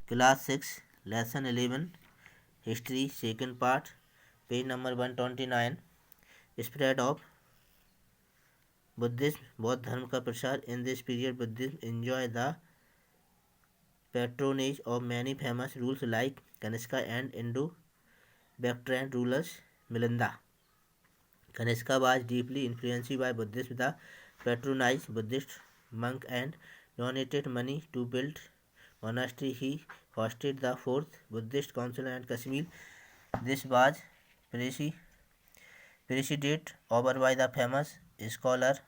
Class 6, Lesson 11, History, second part, page number 129. Spread of Buddhism, बौद्ध धर्म का प्रसार. In this period, Buddhism enjoyed the patronage of many famous rulers like Kanishka and Indo-Bactrian rulers Milinda. Kanishka was deeply influenced by Buddhism. The patronized Buddhist monk and donated money to build monastery. He hosted the fourth Buddhist council in Kashmir. This was presided over by the famous scholar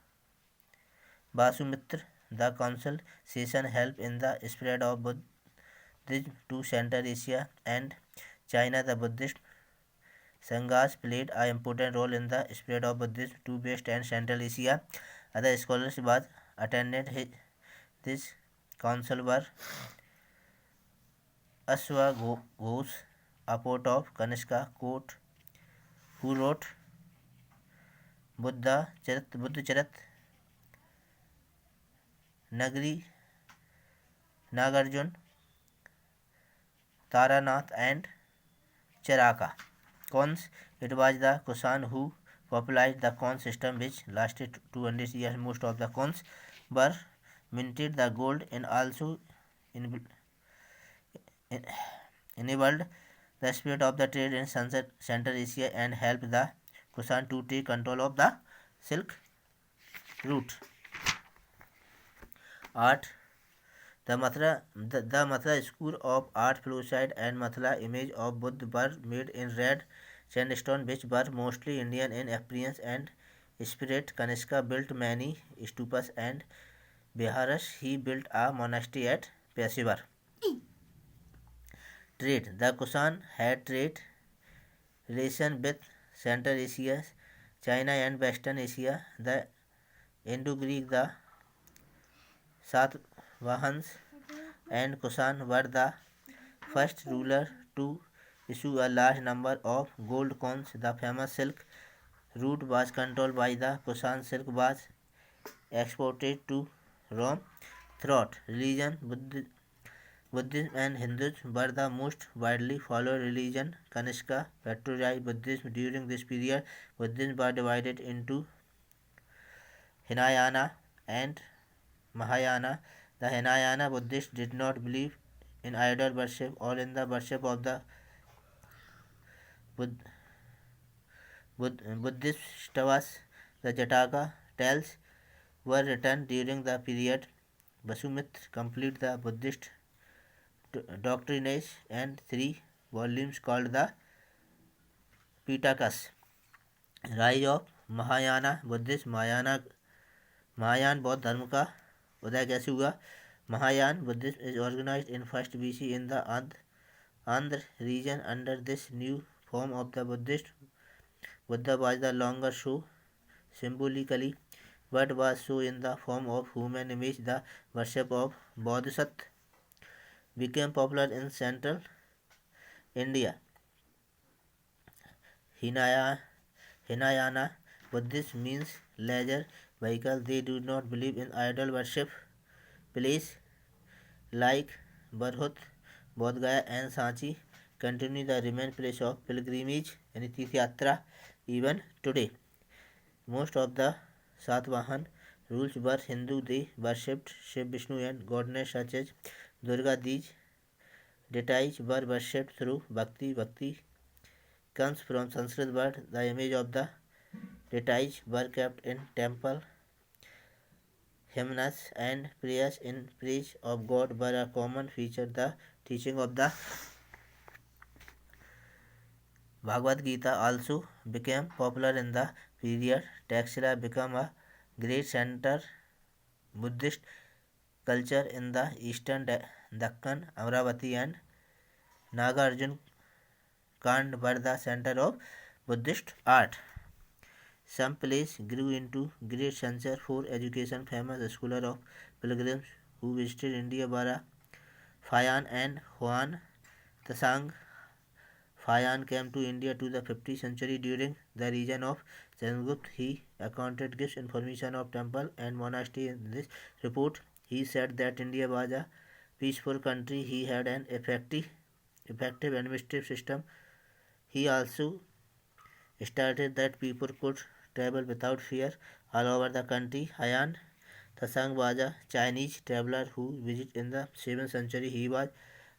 Vasumitra. The council session helped in the spread of Buddhism to Central Asia and China. The Buddhist Sanghas played an important role in the spread of Buddhism to West and Central Asia. Other scholars was attended this council were Ashwaghosh, a poet of Kanishka court, who wrote Buddhacharit, Nagarjuna, Taranath and Charaka. Cons. It was the Kusan who popularized the Con system, which lasted 200 years. Most of the cons were minted the gold and also enabled the spread of the trade in Central Asia and helped the Kusan to take control of the Silk Route. Art. The Mathura school of art Fluoxide and Mathura image of Buddha were made in red sandstone, which were mostly Indian in appearance and spirit. Kanishka built many stupas and viharas. He built a monastery at Peshawar. Trade. The Kusan had trade relation with Central Asia, China and Western Asia. The Indo-Greek, the Satvahans and Kusan were the first ruler to issue a large number of gold coins. The famous Silk Route was controlled by the Kusan. Silk was exported to Rome. Throughout religion, Buddhism and Hinduism were the most widely followed religion. Kanishka patronized Buddhism. During this period, Buddhism was divided into Hinayana and Mahayana. The Hinayana Buddhists did not believe in idol worship or in the worship of the Buddhist statues. The Jataka tales were written during the period. Vasumitra completed the Buddhist doctrines and 3 volumes called the Pitakas. Rise of Mahayana Buddhism. Mahayana बौद्ध धर्म का उदय कैसे हुआ? Mahayan Buddhism is organized in 1st BC in the Andhra region. Under this new form of the Buddha was the longer show. Symbolically, but was shown in the form of human image. The worship of Bodhisattva became popular in central India. Hinayana Buddhism means leisure vehicle. They do not believe in idol worship. Place like Barhut, Bodh Gaya and Sanchi continue the remain place of pilgrimage and Tirth Yatra even today. Most of the Satvahan rules were Hindu. They worshipped Shiv, Vishnu and goddess such as Durga. These deities were worshipped through bhakti. Bhakti comes from Sanskrit word. The image of the deities were kept in temple. Hymns and prayers in praise of God were a common feature. The teaching of the Bhagavad Gita also became popular in the period. Taxila became a great center Buddhist culture in the eastern Deccan. Amravati and Nagarjuna Kand were the center of Buddhist art. Some place grew into great center for education. Famous scholar of pilgrims who visited India were Fayan and Huan Tsang. Fayan came to India to the 50th century during the reign of Chandragupta. He accounted gives information of temple and monastery. In this report, he said that India was a peaceful country. He had an effective administrative system. He also started that people could travel without fear all over the country. Hayan Tasang was a Chinese traveler who visited in the 7th century. He was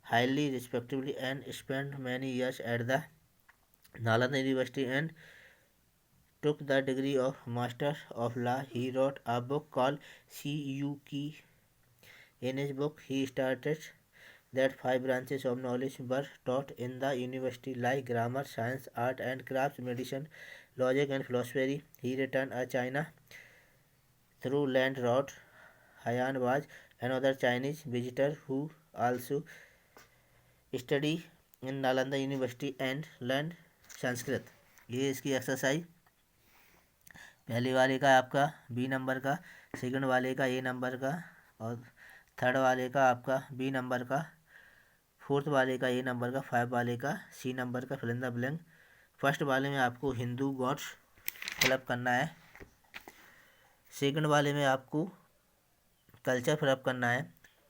highly respected and spent many years at the Nalanda University and took the degree of Master of Law. He wrote a book called Cuk. In his book, he stated that 5 branches of knowledge were taught in the university, like grammar, science, art and crafts, medicine, logic and philosophy. He returned to China through land route. Hayan was another Chinese visitor who also studied in Nalanda University and learned Sanskrit. ये इसकी exercise पहले वाले का आपका B number का, second वाले का ए number का और थर्ड वाले का आपका बी नंबर का, फोर्थ वाले का ए नंबर का, 5 वाले का सी नंबर का fill in the blank. First वाले में आपको हिंदू गॉड्स फिलअप करना है, सेकंड वाले में आपको कल्चर फिलअप करना है,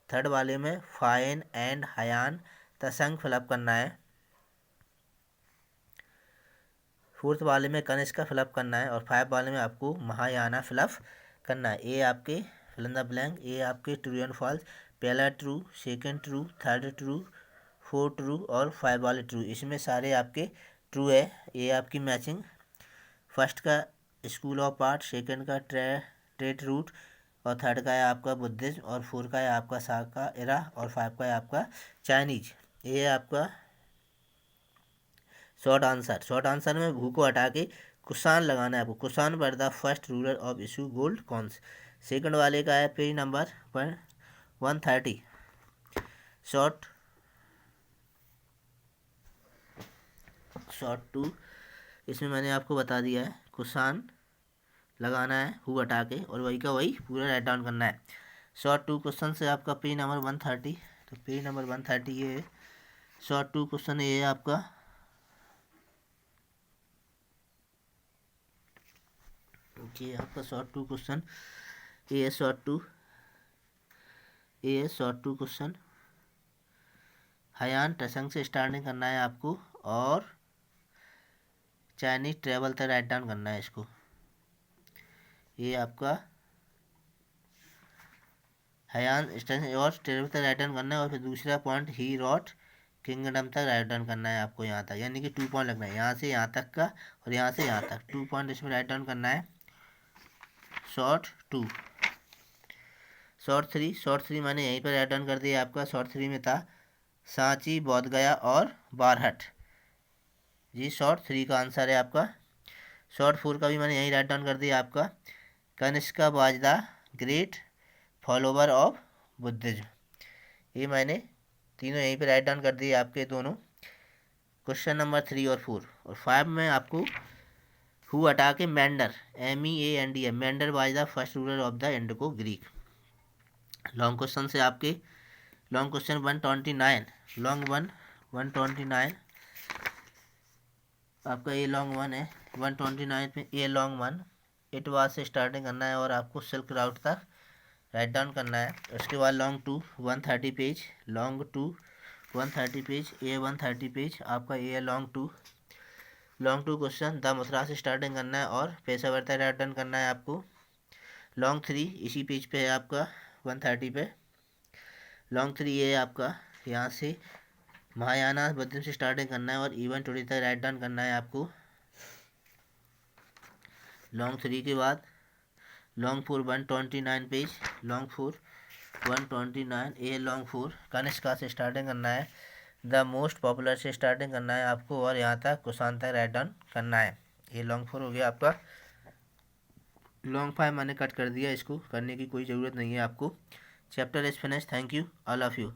थर्ड वाले में फाइन एंड हयान तसंग फिलअप करना है, फोर्थ वाले में कनिष्क का फिलअप करना है और 5 वाले में आपको महायाना फिलअप करना है। ए आपके फिल इन द ब्लैंक, ए आपके ट्रू एंड फॉल्स, पहला true, second true, third true, 4 true और 5 वाले ट्रू, इसमें सारे आपके ट्रू है। ये आपकी मैचिंग, फर्स्ट का स्कूल ऑफ आर्ट, सेकंड का ट्रेड रूट और थर्ड का है आपका बुद्धिज्म और 4 का है आपका साका एरा और 5 का है आपका चाइनीज। ये है आपका शॉर्ट आंसर में भू को हटा के कुसान लगाना है आपको। Kushan were the first ruler of issue gold cons. Second वाले का है पेज नंबर 130। शॉर्ट 2 इसमें मैंने आपको बता दिया है, कुसान लगाना है हु हटा के और वही का वही पूरा राइट डाउन करना है। शॉर्ट 2 क्वेश्चन से आपका पेज नंबर 130, तो पेज नंबर 130 ये है। शॉर्ट 2 क्वेश्चन ये है आपका, ये आपका शॉर्ट 2 क्वेश्चन ये है। शॉर्ट 2 क्वेश्चन हयान टसंग से स्टार्टिंग करना है आपको और चाइनीज ट्रेवल तक राइट डाउन करना है इसको। ये आपका हयान स्टेशन और ट्रेवल तक राइट डाउन करना है और फिर दूसरा पॉइंट ही रॉट किंगडम तक राइट डाउन करना है आपको यहाँ तक, यानी कि 2 पॉइंट लगना है, यहाँ से यहाँ तक का और यहाँ से यहाँ तक 2 पॉइंट इसमें राइट डाउन करना है। शॉर्ट 2। शॉर्ट 3 मैंने यहीं पर राइट डाउन कर दिया आपका। शॉर्ट 3 में था सांची, बोधगया और बारहट, जी शॉर्ट 3 का आंसर है आपका। शॉर्ट 4 का भी मैंने यहीं राइट डाउन कर दिया आपका, Kanishka was the great follower of Buddhism. ये मैंने तीनों यहीं पे राइट डाउन कर दिए आपके दोनों, क्वेश्चन नंबर 3 और 4। और 5 में आपको हु हटा के Menander, MEANDR, Menander was the first ruler of the Indo Greek. Long question से आपके लॉन्ग क्वेश्चन 129, लॉन्ग 129 आपका ये लॉन्ग 1 है। 129 में ये लॉन्ग 1 इट वाज से स्टार्टिंग करना है और आपको सिल्क राउट तक राइट डाउन करना है। उसके बाद लॉन्ग 2 130 पेज, लॉन्ग 2 130 पेज, ए 130 पेज आपका ये है long 2। Long 2 question the Mathura से स्टार्टिंग करना है और पेशावर तक राइट डाउन करना है आपको। लॉन्ग 3 इसी पेज पे है आपका 130 पे। लॉन्ग 3 ये है आपका, यहाँ से महायाना बुद्धिज्म से स्टार्टिंग करना है और इवन टुडे तक राइट डाउन करना है आपको। लॉन्ग 3 के बाद long 4 129 page, long 4 129 a long 4 Kanishka से स्टार्टिंग करना है, द मोस्ट पॉपुलर से स्टार्टिंग करना है आपको और यहाँ तक कुसान तक राइट डाउन करना है। ये लॉन्ग 4 हो गया आपका। लॉन्ग 5 मैंने कट कर दिया, इसको करने की कोई ज़रूरत नहीं है आपको। Chapter is finish. Thank you all of you.